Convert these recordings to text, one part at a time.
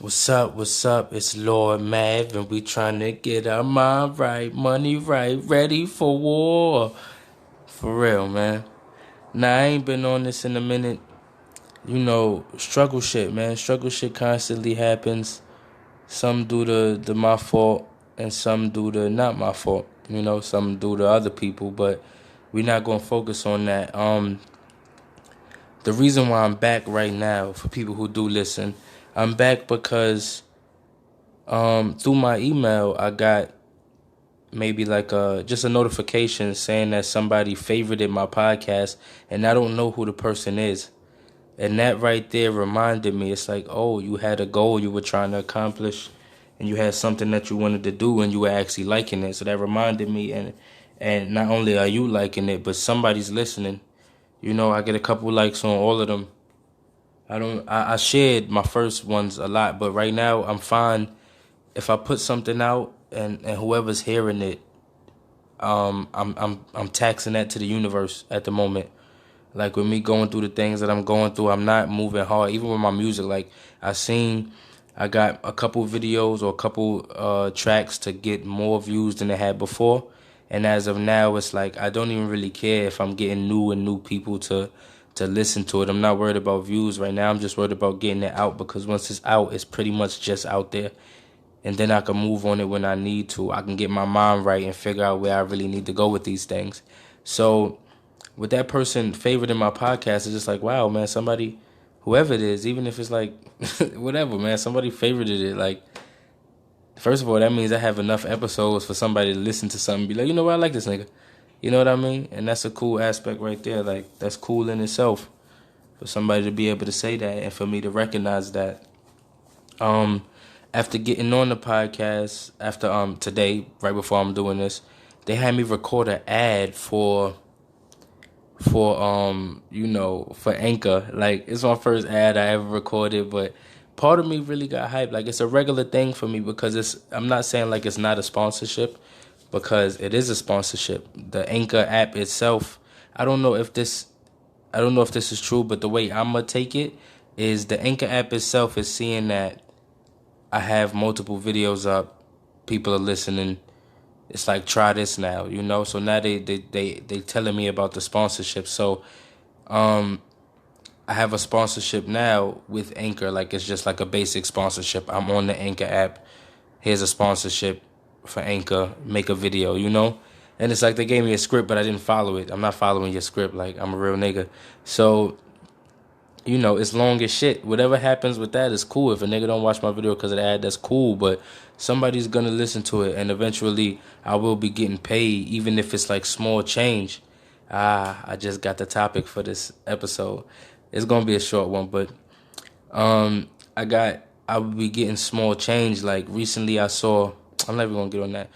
What's up? What's up? It's Lord Mav, and we trying to get our mind right, money right, ready for war. For real, man. Nah, I ain't been on this in a minute. Struggle shit, man. Struggle shit constantly happens. Some due to my fault, and some due to not my fault. Some due to other people, but we not gonna focus on that. The reason why I'm back right now, for people who do listen, I'm back because through my email I got maybe like just a notification saying that somebody favorited my podcast, and I don't know who the person is. And that right there reminded me, it's like, oh, you had a goal you were trying to accomplish, and you had something that you wanted to do, and you were actually liking it. So that reminded me, and not only are you liking it, but somebody's listening. I get a couple likes on all of them. I shared my first ones a lot, but right now I'm fine if I put something out and whoever's hearing it, I'm taxing that to the universe at the moment. Like with me going through the things that I'm going through, I'm not moving hard. Even with my music, like I got a couple videos or a couple tracks to get more views than they had before, and as of now, it's like I don't even really care if I'm getting new people to listen to it. I'm not worried about views right now. I'm just worried about getting it out, because once it's out, it's pretty much just out there, and then I can move on it when I need to. I can get my mind right and figure out where I really need to go with these things. So with that person favoriting my podcast, it's just like, wow, man, somebody, whoever it is, even if it's like whatever, man, somebody favorited it. Like, first of all, that means I have enough episodes for somebody to listen to something and be like, you know what, I like this nigga. You know what I mean? And that's a cool aspect right there. Like, that's cool in itself for somebody to be able to say that and for me to recognize that. Um, After getting on the podcast, after today, right before I'm doing this, they had me record an ad for Anchor. Like, it's my first ad I ever recorded, but part of me really got hyped. Like, it's a regular thing for me, because I'm not saying like it's not a sponsorship, because it is a sponsorship. The Anchor app itself, I don't know if this I don't know if this is true, but the way I'm gonna take it is the Anchor app itself is seeing that I have multiple videos up, people are listening. It's like, try this now. So now they telling me about the sponsorship. So I have a sponsorship now with Anchor. Like, it's just like a basic sponsorship. I'm on the Anchor app. Here's a sponsorship for Anchor. Make a video. And it's like they gave me a script, but I didn't follow it. I'm not following your script. Like, I'm a real nigga. So, it's long as shit. Whatever happens with that is cool. If a nigga don't watch my video because of the ad, that's cool. But somebody's gonna listen to it, and eventually I will be getting paid, even if it's like small change. I just got the topic for this episode. It's gonna be a short one, but I will be getting small change. Like, recently I saw, I'm never gonna get on that.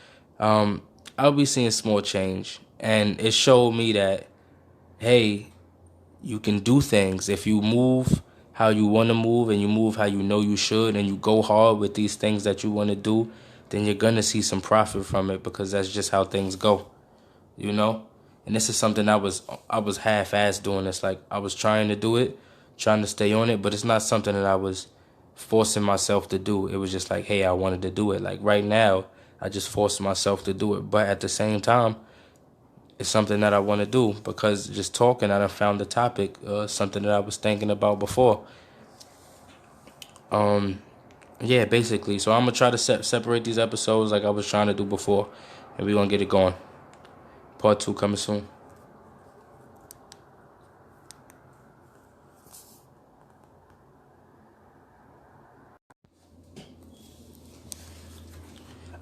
I'll be seeing small change, and it showed me that, hey, you can do things if you move how you want to move, and you move how you know you should, and you go hard with these things that you want to do. Then you're gonna see some profit from it, because that's just how things go. you know. And this is something I was half-assed doing. It's like I was trying to do it, trying to stay on it, but it's not something that I was forcing myself to do. It was just like, hey, I wanted to do it. Like, right now, I just forced myself to do it. But at the same time, it's something that I want to do, because just talking, I done found the topic, something that I was thinking about before. Yeah, basically. So I'm gonna try to separate these episodes like I was trying to do before, and we're gonna get it going. Part 2 coming soon.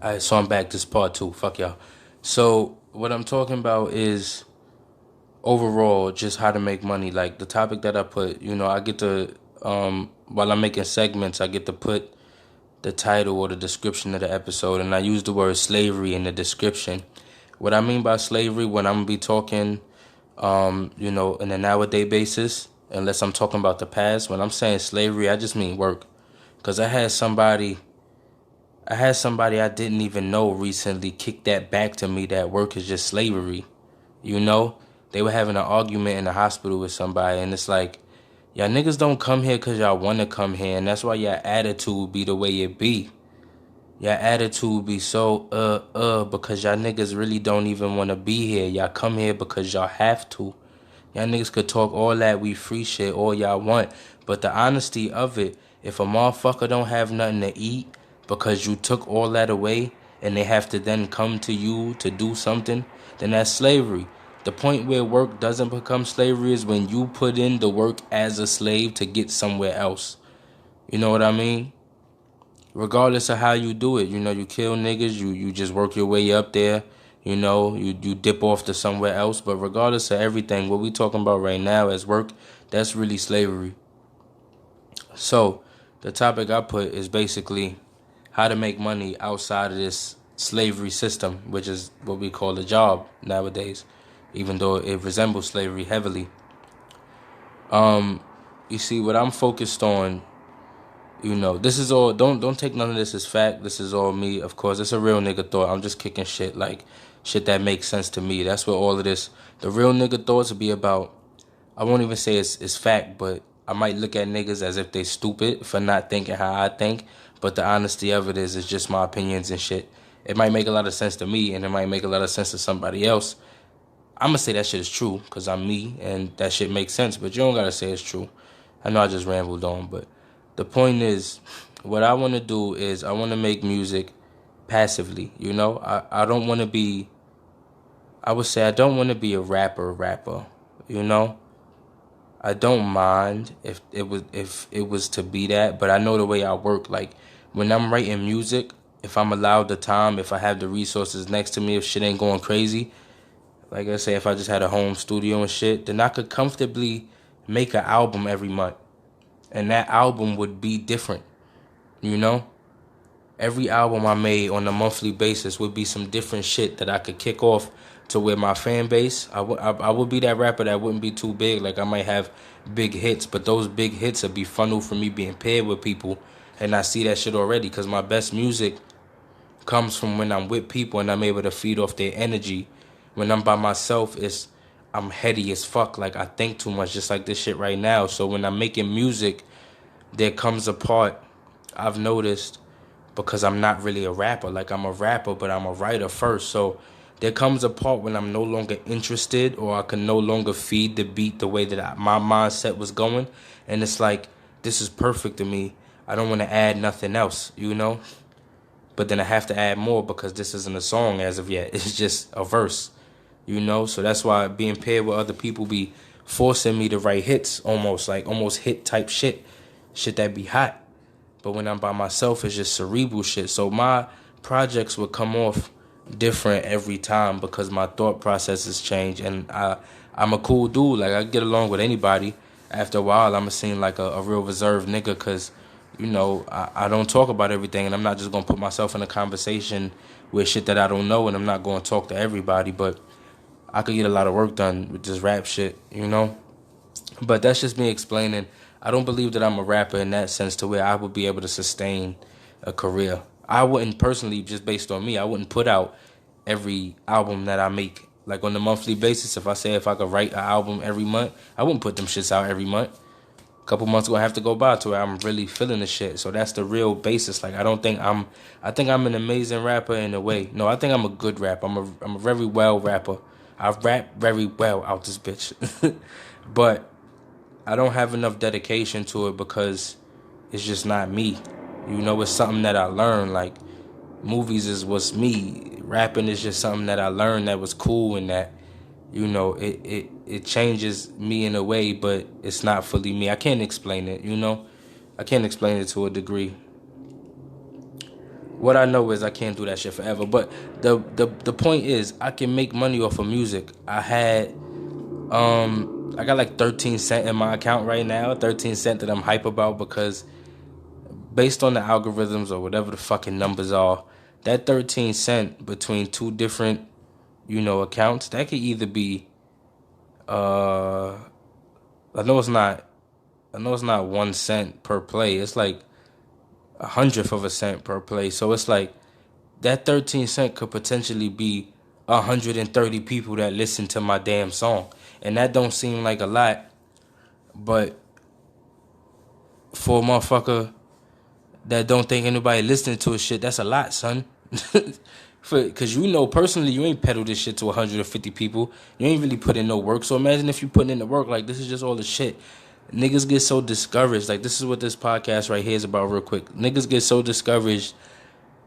Alright, so I'm back. This is part 2. Fuck y'all. So what I'm talking about is overall just how to make money. Like, the topic that I put, I get to while I'm making segments, I get to put the title or the description of the episode, and I use the word slavery in the description. What I mean by slavery, when I'm gonna be talking, in a nowadays basis, unless I'm talking about the past, when I'm saying slavery, I just mean work. Because I had somebody I didn't even know recently kick that back to me, that work is just slavery. You know, they were having an argument in the hospital with somebody, and it's like, Y'all niggas don't come here because y'all want to come here, and that's why your attitude be the way it be. Your attitude be so, because y'all niggas really don't even want to be here. Y'all come here because y'all have to. Y'all niggas could talk all that we free shit all y'all want, but the honesty of it, if a motherfucker don't have nothing to eat because you took all that away and they have to then come to you to do something, then that's slavery. The point where work doesn't become slavery is when you put in the work as a slave to get somewhere else. You know what I mean? Regardless of how you do it, you kill niggas, you just work your way up there, you dip off to somewhere else. But regardless of everything, what we talking about right now as work, that's really slavery. So the topic I put is basically how to make money outside of this slavery system, which is what we call a job nowadays, even though it resembles slavery heavily. You see, what I'm focused on, this is all. Don't take none of this as fact. This is all me. Of course, it's a real nigga thought. I'm just kicking shit, like shit that makes sense to me. That's what all of this. The real nigga thoughts would be about. I won't even say it's fact, but I might look at niggas as if they stupid for not thinking how I think. But the honesty of it is, it's just my opinions and shit. It might make a lot of sense to me, and it might make a lot of sense to somebody else. I'm gonna say that shit is true because I'm me, and that shit makes sense. But you don't gotta say it's true. I know I just rambled on, but the point is, what I want to do is I want to make music passively. I don't want to be. I would say I don't want to be a rapper. You know, I don't mind if it was to be that, but I know the way I work. Like when I'm writing music, if I'm allowed the time, if I have the resources next to me, if shit ain't going crazy, like I say, if I just had a home studio and shit, then I could comfortably make an album every month, and that album would be different. You know, every album I made on a monthly basis would be some different shit that I could kick off to where my fan base, I would be that rapper that wouldn't be too big. Like I might have big hits, but those big hits would be funneled for me being paired with people, and I see that shit already because my best music comes from when I'm with people and I'm able to feed off their energy. When I'm by myself, I'm heady as fuck. Like I think too much, just like this shit right now. So when I'm making music, there comes a part I've noticed, because I'm not really a rapper. Like I'm a rapper, but I'm a writer first. So there comes a part when I'm no longer interested, or I can no longer feed the beat the way that my mindset was going. And it's like, this is perfect to me. I don't want to add nothing else. But then I have to add more because this isn't a song as of yet. It's just a verse. So that's why being paired with other people be forcing me to write hits, almost hit type shit that be hot. But when I'm by myself, it's just cerebral shit. So my projects would come off different every time because my thought processes change. And I'm a cool dude. Like, I get along with anybody. After a while, I'm going to seem like a real reserved nigga because, I don't talk about everything. And I'm not just going to put myself in a conversation with shit that I don't know. And I'm not going to talk to everybody. But I could get a lot of work done with this rap shit. But that's just me explaining. I don't believe that I'm a rapper in that sense to where I would be able to sustain a career. I wouldn't personally, just based on me, I wouldn't put out every album that I make. Like on a monthly basis, if I could write an album every month, I wouldn't put them shits out every month. A couple months gonna have to go by to where I'm really feeling the shit. So that's the real basis. Like I think I'm an amazing rapper in a way. No, I think I'm a good rapper. I'm a very well rapper. I rap very well out this bitch. But I don't have enough dedication to it because it's just not me. It's something that I learned. Like, movies is what's me. Rapping is just something that I learned that was cool, and that, it changes me in a way, but it's not fully me. I can't explain it. I can't explain it to a degree. What I know is I can't do that shit forever. But the point is, I can make money off of music. I got like 13 cent in my account right now. 13 cent that I'm hype about because based on the algorithms or whatever the fucking numbers are, that 13 cent between two different, accounts, that could either be uh I know it's not I know it's not 1 cent per play. It's like a hundredth of a cent per play. So it's like that 13 cent could potentially be 130 people that listen to my damn song. And that don't seem like a lot, but for a motherfucker that don't think anybody listening to his shit, that's a lot, son. Cause you know personally you ain't peddled this shit to 150 people. You ain't really put in no work. So imagine if you putting in the work. Like, this is just all the shit. Niggas get so discouraged. Like, this is what this podcast right here is about real quick. Niggas get so discouraged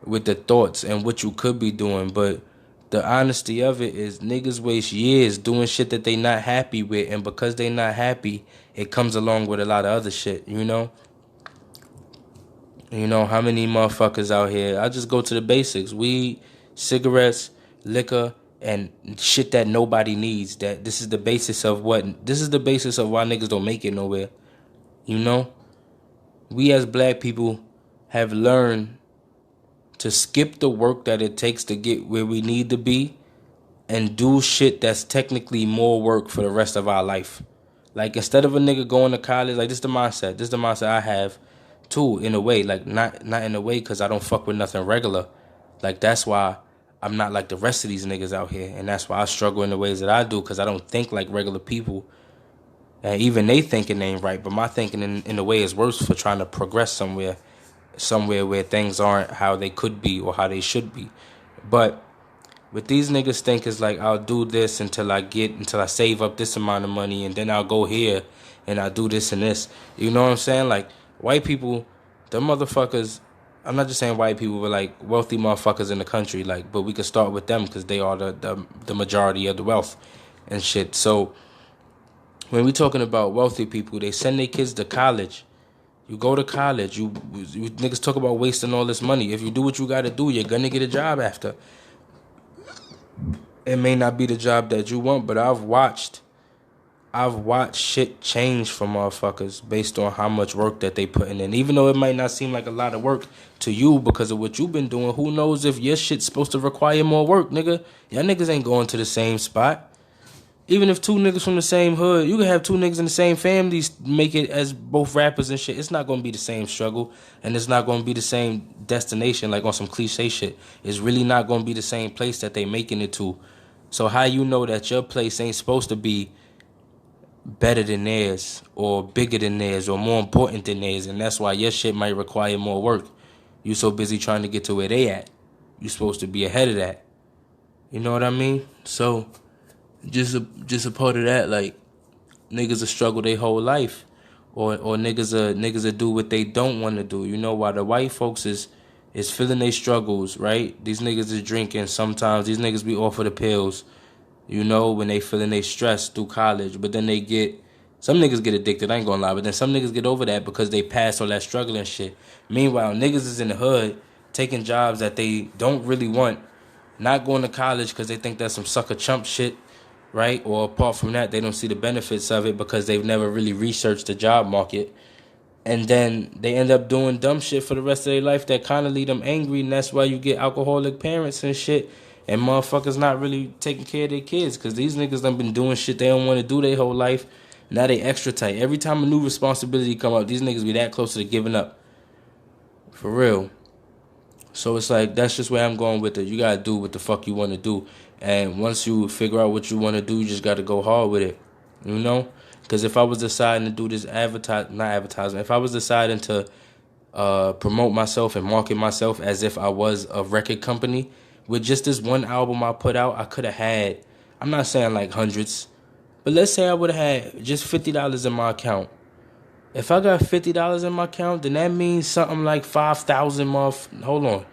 with the thoughts and what you could be doing. But the honesty of it is niggas waste years doing shit that they not happy with. And because they not happy, it comes along with a lot of other shit, you know? You know, how many motherfuckers out here, I just go to the basics. Weed, cigarettes, liquor, and shit that nobody needs. This is the basis of why niggas don't make it nowhere. You know? We as black people have learned to skip the work that it takes to get where we need to be and do shit that's technically more work for the rest of our life. Like, instead of a nigga going to college, like, this is the mindset. This is the mindset I have too, in a way. Like, not in a way because I don't fuck with nothing regular. Like, that's why I'm not like the rest of these niggas out here. And that's why I struggle in the ways that I do, because I don't think like regular people. And even they thinking ain't right. But my thinking in a way is worse for trying to progress somewhere where things aren't how they could be or how they should be. But what these niggas think is like, I'll do this until I save up this amount of money, and then I'll go here and I'll do this and this. You know what I'm saying? Like, white people, them motherfuckers, I'm not just saying white people, but like wealthy motherfuckers in the country, like, but we could start with them because they are the majority of the wealth and shit. So when we talking about wealthy people, they send their kids to college. You go to college, you niggas talk about wasting all this money. If you do what you gotta do, you're gonna get a job after. It may not be the job that you want, but I've watched shit change for motherfuckers based on how much work that they putting in. Even though it might not seem like a lot of work to you because of what you've been doing, who knows if your shit's supposed to require more work, nigga. Y'all niggas ain't going to the same spot. Even if two niggas from the same hood, you can have two niggas in the same families make it as both rappers and shit. It's not going to be the same struggle, and it's not going to be the same destination, like on some cliche shit. It's really not going to be the same place that they making it to. So how you know that your place ain't supposed to be better than theirs or bigger than theirs or more important than theirs, and that's why your shit might require more work. You so busy trying to get to where they at. You supposed to be ahead of that. You know what I mean? So just a part of that, like, niggas will struggle their whole life, or niggas will do what they don't want to do. You know, while the white folks is feeling their struggles, right? These niggas is drinking. Sometimes these niggas be off of the pills. You know, when they feeling they stress through college, but then some niggas get addicted, I ain't gonna lie, but then some niggas get over that because they pass all that struggle and shit. Meanwhile, niggas is in the hood taking jobs that they don't really want, not going to college because they think that's some sucker chump shit, right? Or apart from that, they don't see the benefits of it because they've never really researched the job market. And then they end up doing dumb shit for the rest of their life that kind of leave them angry, and that's why you get alcoholic parents and shit. And motherfuckers not really taking care of their kids because these niggas done been doing shit they don't want to do their whole life. Now they extra tight. Every time a new responsibility come up, these niggas be that close to giving up. For real. So it's like, that's just where I'm going with it. You gotta do what the fuck you want to do. And once you figure out what you want to do, you just gotta go hard with it. You know? Because if I was deciding to do this if I was deciding to promote myself and market myself as if I was a record company, with just this one album I put out, I could have had, I'm not saying like hundreds, but let's say I would have had just $50 in my account. If I got $50 in my account, then that means something like 5,000 month. Hold on.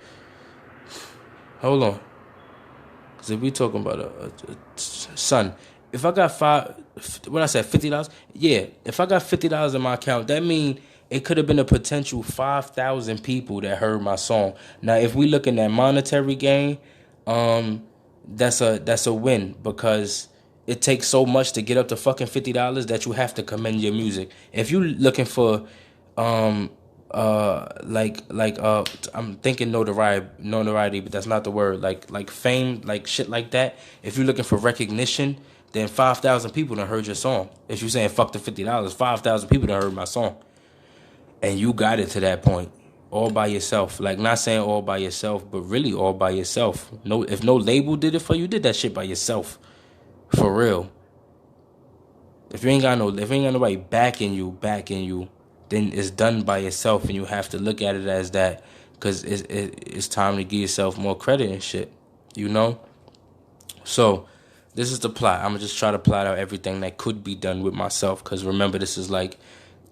Because if we talking about a son, if I got $50? Yeah, if I got $50 in my account, that means it could have been a potential 5,000 people that heard my song. Now, if we looking at monetary gain, that's a win because it takes so much to get up to fucking $50 that you have to commend your music. If you looking for, I'm thinking notoriety, but that's not the word. Like fame, like shit like that. If you're looking for recognition, then 5,000 people done heard your song. If you saying fuck the $50, 5,000 people done heard my song. And you got it to that point all by yourself. Like, not saying all by yourself, but really all by yourself. If no label did it for you, you did that shit by yourself. For real. If you ain't got nobody backing you, then it's done by yourself, and you have to look at it as that, because it's time to give yourself more credit and shit, you know. So this is the plot. I'm gonna just try to plot out everything that could be done with myself, because remember, this is like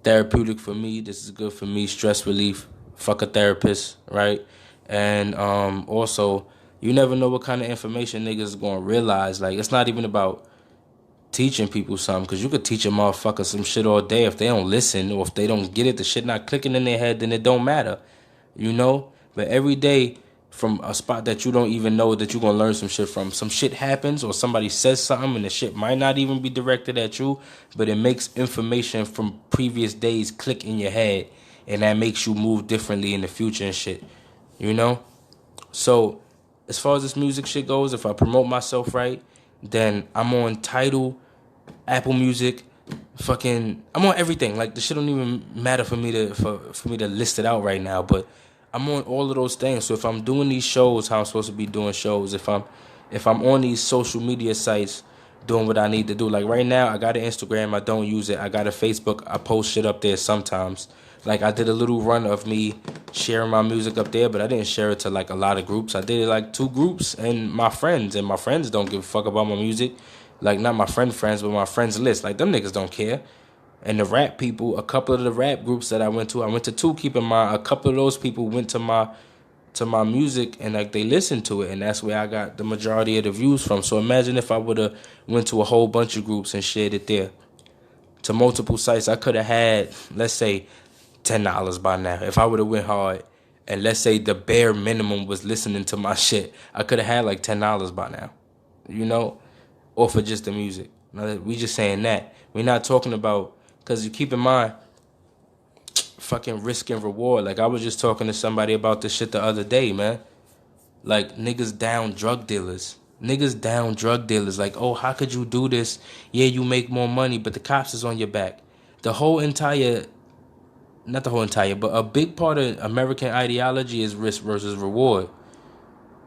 therapeutic for me. This is good for me, stress relief. Fuck a therapist, right? And also, you never know what kind of information niggas is gonna realize. Like, it's not even about teaching people something, because you could teach a motherfucker some shit all day. If they don't listen, or if they don't get it, the shit not clicking in their head, then it don't matter, you know. But every day, from a spot that you don't even know that you're gonna learn some shit from, some shit happens, or somebody says something, and the shit might not even be directed at you, but it makes information from previous days click in your head, and that makes you move differently in the future and shit, you know. So as far as this music shit goes, if I promote myself right, then I'm on Tidal, Apple Music, fucking, I'm on everything. Like, the shit don't even matter for me to for me to list it out right now, but I'm on all of those things. So if I'm doing these shows, how I'm supposed to be doing shows, if I'm on these social media sites doing what I need to do. Like right now, I got an Instagram, I don't use it. I got a Facebook, I post shit up there sometimes. Like, I did a little run of me sharing my music up there, but I didn't share it to like a lot of groups. I did it like 2 groups and my friends don't give a fuck about my music. Like, not my friends, but my friends list. Like, them niggas don't care. And the rap people, a couple of the rap groups that I went to 2, keep in mind, a couple of those people went to my music, and like, they listened to it, and that's where I got the majority of the views from. So imagine if I would have went to a whole bunch of groups and shared it there to multiple sites. I could have had, let's say, $10 by now. If I would have went hard, and let's say the bare minimum was listening to my shit, I could have had like $10 by now, you know, or for just the music. Now, we just saying that. We're not talking about, because you keep in mind, fucking risk and reward. Like, I was just talking to somebody about this shit the other day, man. Like, niggas down drug dealers. Niggas down drug dealers. Like, oh, how could you do this? Yeah, you make more money, but the cops is on your back. The whole entire, not the whole entire, but a big part of American ideology is risk versus reward.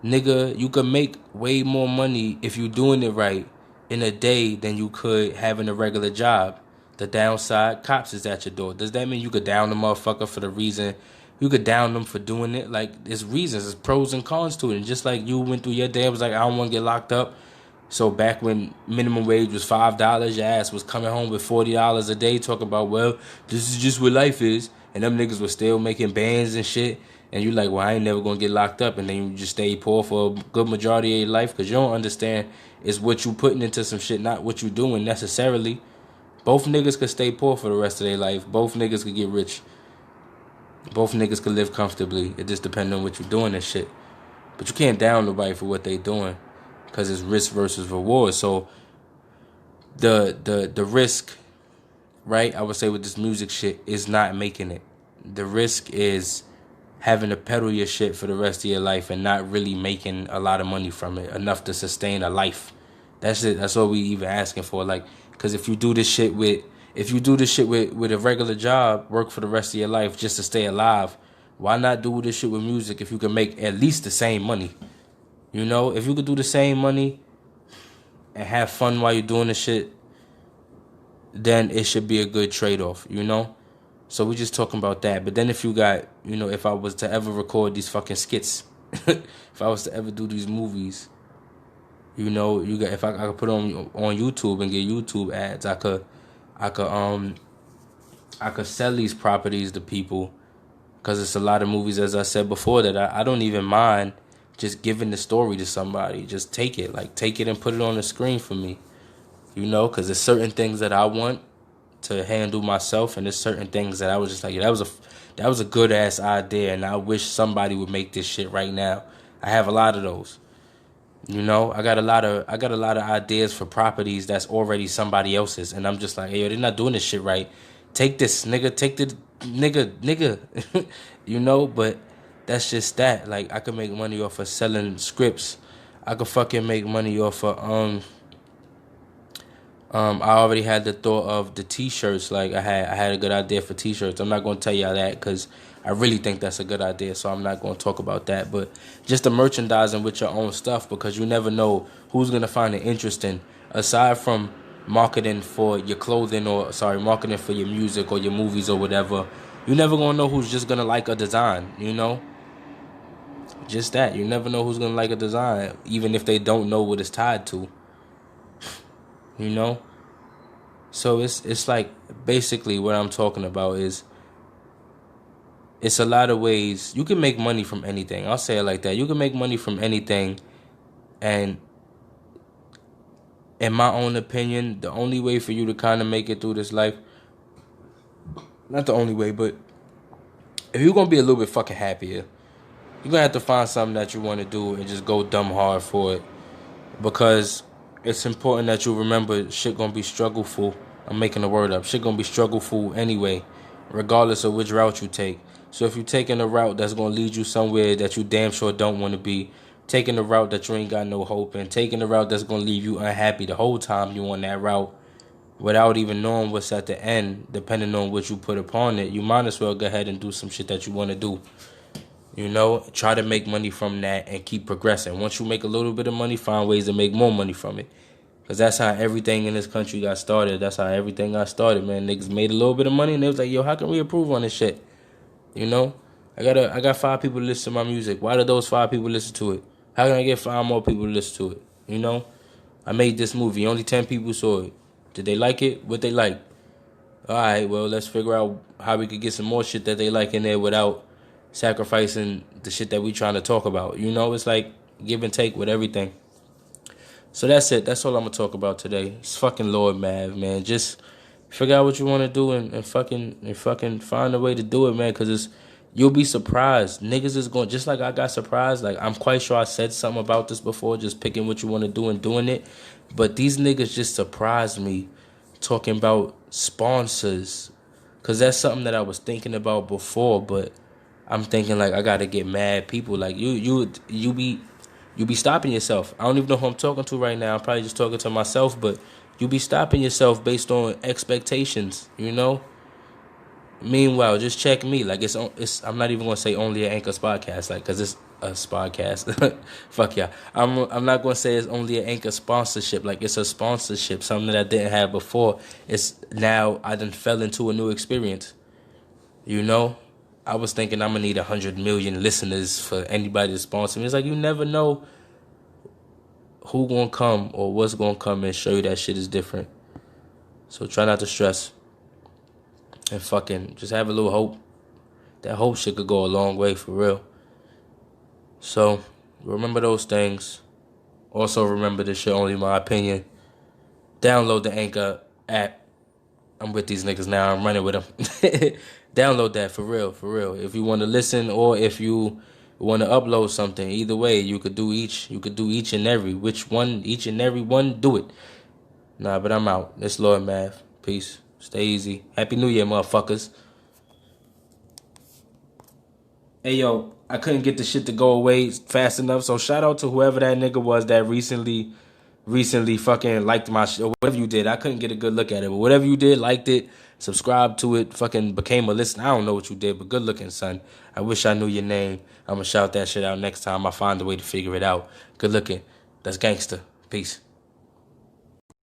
Nigga, you could make way more money if you doing it right in a day than you could having a regular job. The downside, cops is at your door. Does that mean you could down the motherfucker for the reason? You could down them for doing it? Like, there's reasons, there's pros and cons to it. And just like you went through your day, it was like, I don't want to get locked up. So back when minimum wage was $5, your ass was coming home with $40 a day talking about, well, this is just what life is. And them niggas were still making bands and shit. And you like, well, I ain't never going to get locked up. And then you just stay poor for a good majority of your life, because you don't understand it's what you putting into some shit, not what you doing necessarily. Both niggas could stay poor for the rest of their life. Both niggas could get rich. Both niggas could live comfortably. It just depends on what you're doing and shit. But you can't down nobody for what they doing, because it's risk versus reward. So the risk, right, I would say with this music shit, is not making it. The risk is having to peddle your shit for the rest of your life and not really making a lot of money from it, enough to sustain a life. That's it. That's all we even asking for. Like, because if you do this shit with a regular job, work for the rest of your life just to stay alive, why not do this shit with music if you can make at least the same money? You know, if you could do the same money and have fun while you're doing the shit, then it should be a good trade-off, you know? So we just talking about that. But then if you got, you know, if I was to ever record these fucking skits, if I was to ever do these movies, you know, you got, if I could put on YouTube and get YouTube ads, I could sell these properties to people, because it's a lot of movies, as I said before, that I don't even mind just giving the story to somebody. Just take it and put it on the screen for me, you know, because there's certain things that I want to handle myself, and there's certain things that I was just like, yeah, that was a good ass idea, and I wish somebody would make this shit right now. I have a lot of those. You know, I got a lot of ideas for properties that's already somebody else's, and I'm just like, hey, yo, they're not doing this shit right. Take this, nigga. Take the nigga. You know, but that's just that. Like, I could make money off of selling scripts. I could fucking make money off of I already had the thought of the t-shirts. Like, I had a good idea for t-shirts. I'm not gonna tell y'all that because I really think that's a good idea, so I'm not going to talk about that. But just the merchandising with your own stuff, because you never know who's going to find it interesting. Aside from marketing for your clothing marketing for your music or your movies or whatever, you never gonna know who's just gonna like a design, you know? Just that. You never know who's gonna like a design, even if they don't know what it's tied to, you know? So it's like basically what I'm talking about is it's a lot of ways you can make money from anything. I'll say it like that. You can make money from anything, and in my own opinion, the only way for you to kind of make it through this life, not the only way, but if you're gonna be a little bit fucking happier, you're gonna have to find something that you want to do and just go dumb hard for it. Because it's important that you remember shit gonna be struggleful. I'm making the word up. Shit gonna be struggleful anyway, regardless of which route you take. So if you're taking a route that's gonna lead you somewhere that you damn sure don't want to be, taking the route that you ain't got no hope in, taking the route that's gonna leave you unhappy the whole time you on that route, without even knowing what's at the end, depending on what you put upon it, you might as well go ahead and do some shit that you want to do. You know, try to make money from that and keep progressing. Once you make a little bit of money, find ways to make more money from it. Because that's how everything in this country got started. That's how everything got started, man. Niggas made a little bit of money and they was like, yo, how can we improve on this shit? You know? I got 5 people to listen to my music. Why did those 5 people listen to it? How can I get 5 more people to listen to it? You know? I made this movie. Only 10 people saw it. Did they like it? What they like? Alright, well, let's figure out how we could get some more shit that they like in there without sacrificing the shit that we trying to talk about. You know, it's like give and take with everything. So that's it. That's all I'm gonna talk about today. It's fucking Lord Mav, man. Just figure out what you want to do and fucking find a way to do it, man. Cause you'll be surprised. Niggas is going just like I got surprised. Like I'm quite sure I said something about this before, just picking what you want to do and doing it. But these niggas just surprised me talking about sponsors. Cause that's something that I was thinking about before, but I'm thinking like I gotta get mad people. Like you be stopping yourself. I don't even know who I'm talking to right now. I'm probably just talking to myself, but you be stopping yourself based on expectations, you know? Meanwhile, just check me. Like it's I'm not even gonna say only an Anchor podcast, like cause it's a podcast. Fuck yeah. I'm not gonna say it's only an Anchor sponsorship. Like it's a sponsorship, something that I didn't have before. It's now I done fell into a new experience. You know? I was thinking I'm gonna need 100 million listeners for anybody to sponsor me. It's like you never know who gonna come or what's gonna come and show you that shit is different. So try not to stress and fucking just have a little hope. That hope shit could go a long way for real. So remember those things. Also remember this shit only my opinion. Download the Anchor app. I'm with these niggas now. I'm running with them. Download that for real, for real. If you want to listen or if you want to upload something, either way, you could do each. You could do each and every. Which one, each and every one, do it. Nah, but I'm out. It's Lord Mav. Peace. Stay easy. Happy New Year, motherfuckers. Hey, yo, I couldn't get the shit to go away fast enough, so shout out to whoever that nigga was that recently fucking liked my shit, or whatever you did. I couldn't get a good look at it, but whatever you did, liked it, subscribed to it, fucking became a listener. I don't know what you did, but good looking, son. I wish I knew your name. I'm gonna shout that shit out next time I find a way to figure it out. Good looking. That's gangster. Peace.